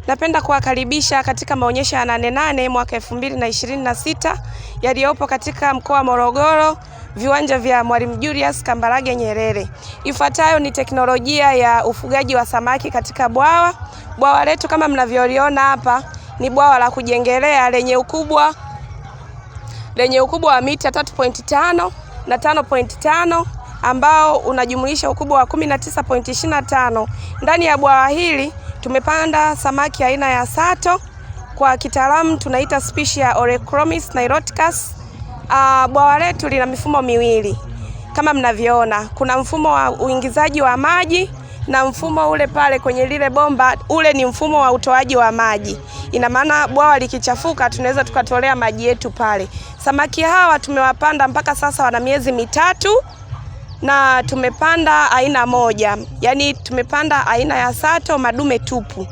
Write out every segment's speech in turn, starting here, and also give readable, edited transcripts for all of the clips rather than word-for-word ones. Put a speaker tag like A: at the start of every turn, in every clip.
A: Napenda kuwakaribisha katika maonyesho ya 88 mwaka 2026 yaliyopo katika mkoa wa Morogoro, viwanja vya Mwalimu Julius Kambarage Nyerere. Ifuatayo ni teknolojia ya ufugaji wa samaki katika bwawa. Bwawa letu kama mnavyoliona hapa ni bwawa la kujengelea lenye ukubwa wa mita 3.5 na 5.5 ambao unajumuisha ukubwa wa 19.25. Ndani ya bwawa hili tumepanda samaki aina ya sato, kwa kitaalamu tunaita species ya Oreochromis niloticus. Bwawa letu lina mifumo miwili kama mnavyoona. Kuna mfumo wa uingizaji wa maji na mfumo ule pale kwenye lile bomba, ule ni mfumo wa utoaji wa maji. Ina maana bwawa likichafuka tunaweza tukatolea maji yetu pale. Samaki hawa tumewapanda mpaka sasa wana miezi mitatu na tumepanda aina moja. Yaani tumepanda aina ya sato madume tupu.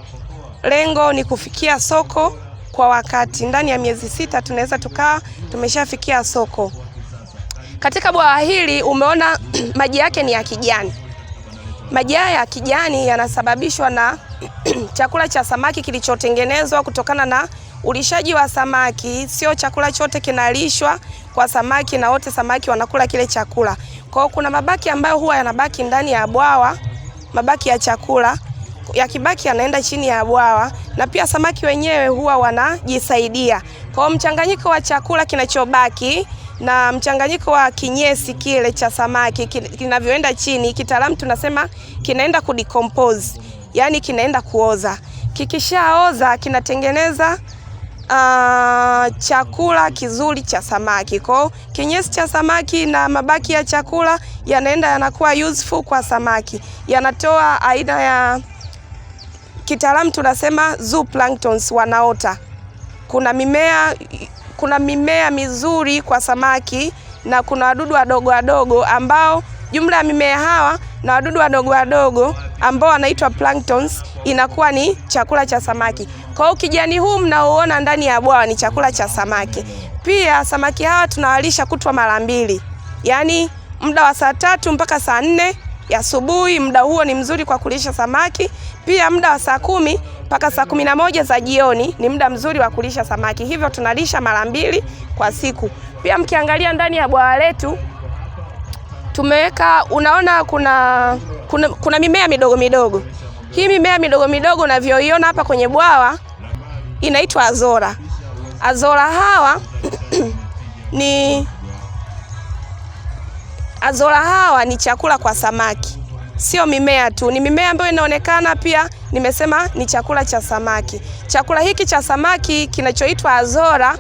A: Lengo ni kufikia soko kwa wakati. Ndani ya miezi 6 tunaweza tumeshafikia soko. Katika bwawa hili umeona maji yake ni ya kijani. Maji ya kijani yanasababishwa na chakula cha samaki kilichotengenezwa kutokana na ulishaji wa samaki. Sio chakula chote kinalishwa kwa samaki na wote samaki wanakula kile chakula. Kwa hiyo kuna mabaki ambayo huwa yanabaki ndani ya bwawa, mabaki ya chakula. Yakibaki yanaenda chini ya bwawa na pia samaki wenyewe huwa wanajisaidia. Kwa hiyo mchanganyiko wa chakula kinachobaki na mchanganyiko wa kinyesi kile cha samaki kinavyoenda chini, kitaalamu tunasema kinaenda kudecompose, yani kinaenda kuoza. Kikishaoza kinatengeneza chakula kizuri cha samaki. Kwa hiyo kinyesi cha samaki na mabaki ya chakula yanakuwa useful kwa samaki. Yanatoa aina ya kitaalamu tunasema zooplanktons, wanaota. Kuna mimea mizuri kwa samaki na kuna wadudu wadogo ambao jumla ya mimea hawa na wadudu wadogo ambao wanaitwa planktons inakuwa ni chakula cha samaki. Kwa hiyo kijani huu mnaoona ndani ya bwawa ni chakula cha samaki. Pia samaki hawa tunawalisha kutwa mara mbili. Yaani muda wa saa 3 mpaka saa 4 ya asubuhi, muda huo ni mzuri kwa kulisha samaki. Pia muda wa saa 10 mpaka saa 11 za jioni ni muda mzuri wa kulisha samaki. Hivyo tunalisha mara mbili kwa siku. Pia mkiangalia ndani ya bwawa letu tumeweka, unaona kuna mimea midogo. Hii mimea midogo unavyoiona hapa kwenye bwawa inaitwa azora. Azora hawa ni chakula kwa samaki. Sio mimea tu, ni mimea ambayo inaonekana pia nimesema ni chakula cha samaki. Chakula hiki cha samaki kinachoitwa azora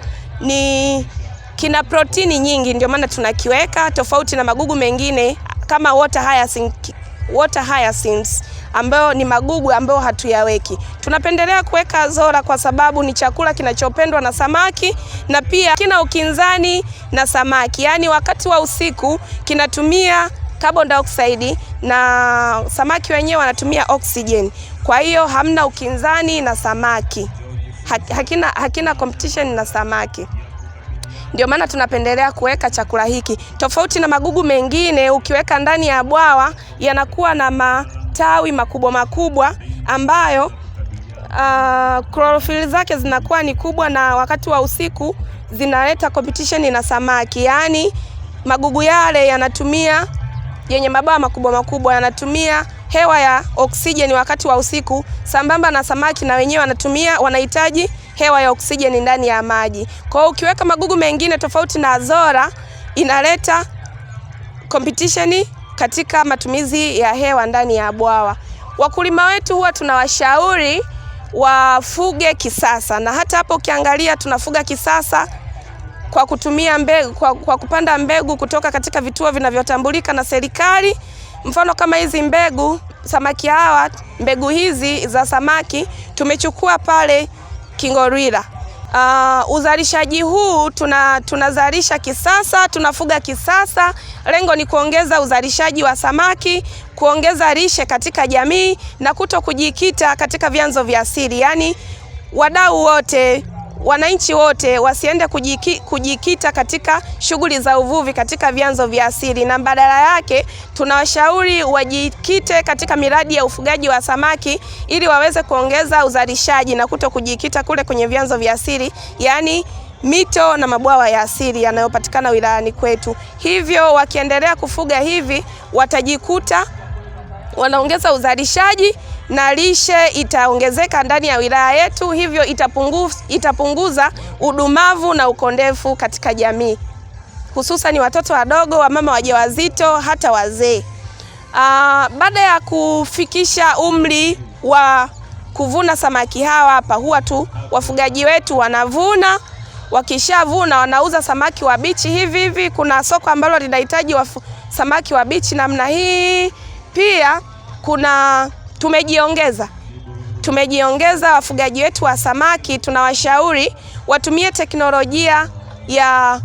A: kina protini nyingi, ndio maana tunakiweka, tofauti na magugu mengine kama water hyacinths ambayo ni magugu ambayo hatuyaweki. Tunapendelea kuweka azora kwa sababu ni chakula kinachopendwa na samaki na pia kina ukinzani na samaki. Yaani wakati wa usiku kinatumia carbon dioxide na samaki wenyewe wanatumia oxygen. Kwa hiyo hamna ukinzani na samaki. Hakina competition na samaki. Ndio maana tunapendelea kuweka chakula hiki. Tofauti na magugu mengine ukiweka ndani ya bwawa yanakuwa na matawi makubwa ambayo chlorophyll zake zinakuwa ni kubwa na wakati wa usiku zinaleta competition na samaki. Yaani magugu yale yanatumia yenye mabawa makubwa yanatumia hewa ya oksijeni wakati wa usiku, sambamba na samaki na wenyewe wanahitaji hewa ya oksijeni ndani ya maji. Kwa hiyo ukiweka magugu mengine tofauti na azora inaleta competition katika matumizi ya hewa ndani ya bwawa. Wakulima wetu huwa tunawashauri wafuge kisasa, na hata hapo ukiangalia tunafuga kisasa kwa kutumia kwa kupanda mbegu kutoka katika vituo vinavyotambulika na serikali. Mfano kama hizi mbegu samaki hawa, mbegu hizi za samaki tumechukua pale Kingorwila. Uzalishaji huu tunazalisha kisasa, tunafuga kisasa. Lengo ni kuongeza uzalishaji wa samaki, kuongeza lishe katika jamii na kujikita katika vyanzo vya asili. Yaani wadau wote wananchi wote wasiende kujikita katika shughuli za uvuvi katika vyanzo vya asili, na badala yake tunawashauri wajikite katika miradi ya ufugaji wa samaki ili waweze kuongeza uzalishaji na kuto kujikita kule kwenye vyanzo vya asili, yaani mito na mabwawa ya asili yanayopatikana wilayani kwetu. Hivyo wakiendelea kufuga hivi watajikuta wanaongeza uzalishaji na lishe itaongezeka ndani ya wilaya yetu, hivyo itapunguza udumavu na ukondefu katika jamii, hususan watoto wadogo, wamama wajawazito, hata wazee. Baada ya kufikisha umri wa kuvuna samaki hawa hapa, huwa tu wafugaji wetu wanavuna. Wakishavuna wanauza samaki wabichi hivi. Kuna soko ambalo linahitaji samaki wabichi namna hii. Pia tumejiongeza wafugaji wetu wa samaki, tunawashauri watumie teknolojia ya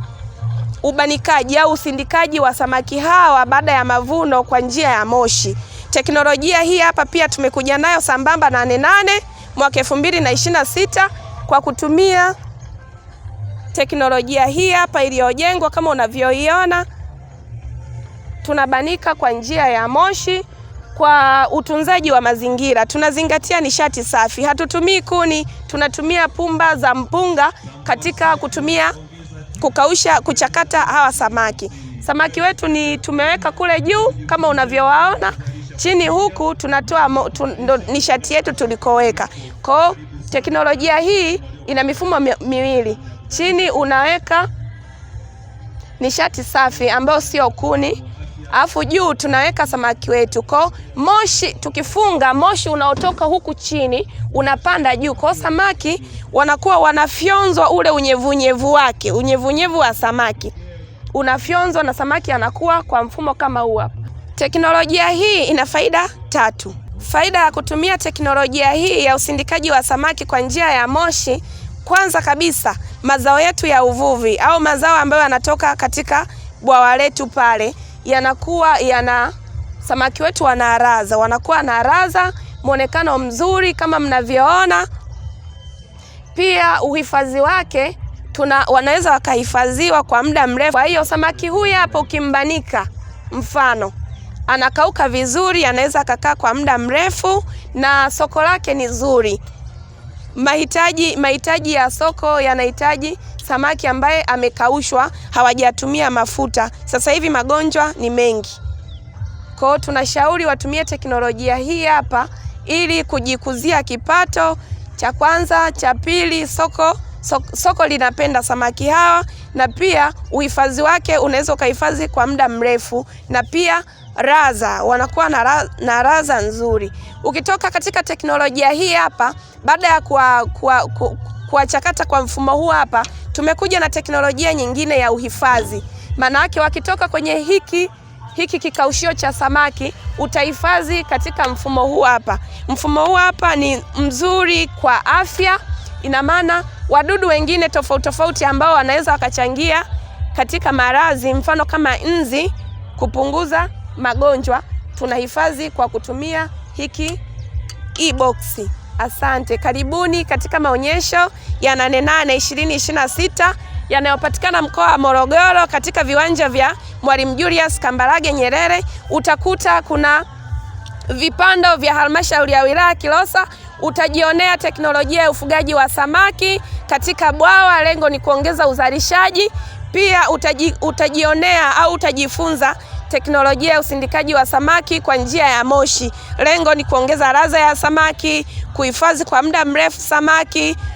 A: ubanikaji au usindikaji wa samaki hawa baada ya mavuno kwa njia ya moshi. Teknolojia hii hapa pia tumekuja nayo sambamba na 8 mwaka 2026 kwa kutumia teknolojia hii hapa iliyojengwa kama unavyoiona. Tunabanika kwa njia ya moshi kwa utunzaji wa mazingira. Tunazingatia nishati safi. Hatutumii kuni, tunatumia pumba za mpunga katika kuchakata hawa samaki. Samaki wetu tumeweka kule juu kama unavyowaona. Chini huku tunatoa nishati yetu tulikoweka. Kwa teknolojia hii ina mifumo miwili. Chini unaweka nishati safi ambayo sio kuni, alafu juu tunaweka samaki wetu. Kwa moshi, tukifunga moshi unaotoka huku chini unapanda juu. Kwa samaki wanakuwa wanafyonzwa ule unyevunyevu wake, unyevunyevu wa samaki unafyonzwa na samaki anakuwa kwa mfumo kama huu hapa. Teknolojia hii ina faida 3. Faida ya kutumia teknolojia hii ya usindikaji wa samaki kwa njia ya moshi, kwanza kabisa mazao yetu ya uvuvi au mazao ambayo yanatoka katika bwawa letu pale yanakuwa samaki wetu wanakuwa na raza, muonekano mzuri kama mnavyoona. Pia uhifadhi wake wanaweza wakahifadhiwa kwa muda mrefu. Kwa hiyo samaki huyu hapa ukimbanika, mfano anakauka vizuri, anaweza akakaa kwa muda mrefu na soko lake ni zuri. Mahitaji ya soko yanahitaji samaki ambaye amekaushwa, hawajatumia mafuta. Sasa hivi magonjwa ni mengi. Kwa hiyo tunashauri watumie teknolojia hii hapa ili kujikuzia kipato. Cha kwanza, cha pili, soko linapenda samaki hawa, na pia uhifadhi wake unaweza ukahifadhi kwa muda mrefu, na pia wanakuwa na raza nzuri. Ukitoka katika teknolojia hii hapa, baada ya kuwachakata kwa mfumo huu hapa, tumekuja na teknolojia nyingine ya uhifadhi. Maana yake wakitoka kwenye hiki kikaushio cha samaki, utahifadhi katika mfumo huu hapa. Mfumo huu hapa ni mzuri kwa afya. Ina maana wadudu wengine tofauti ambao wanaweza wakachangia katika maradhi, mfano kama nzi, kupunguza magonjwa, tunahifadhi kwa kutumia hiki e-box. Asante, karibuni katika maonyesho ya 8/8 2026 yanayopatikana mkoa wa Morogoro katika viwanja vya Mwalimu Julius Kambarage Nyerere. Utakuta kuna vipando vya halmashauri ya wilaya Kilosa. Utajionea teknolojia ya ufugaji wa samaki katika bwawa. Lengo ni kuongeza uzalishaji. Pia utajionea au utajifunza teknolojia ya usindikaji wa samaki kwa njia ya moshi. Lengo ni kuongeza ladha ya samaki, kuhifadhi kwa muda mrefu samaki.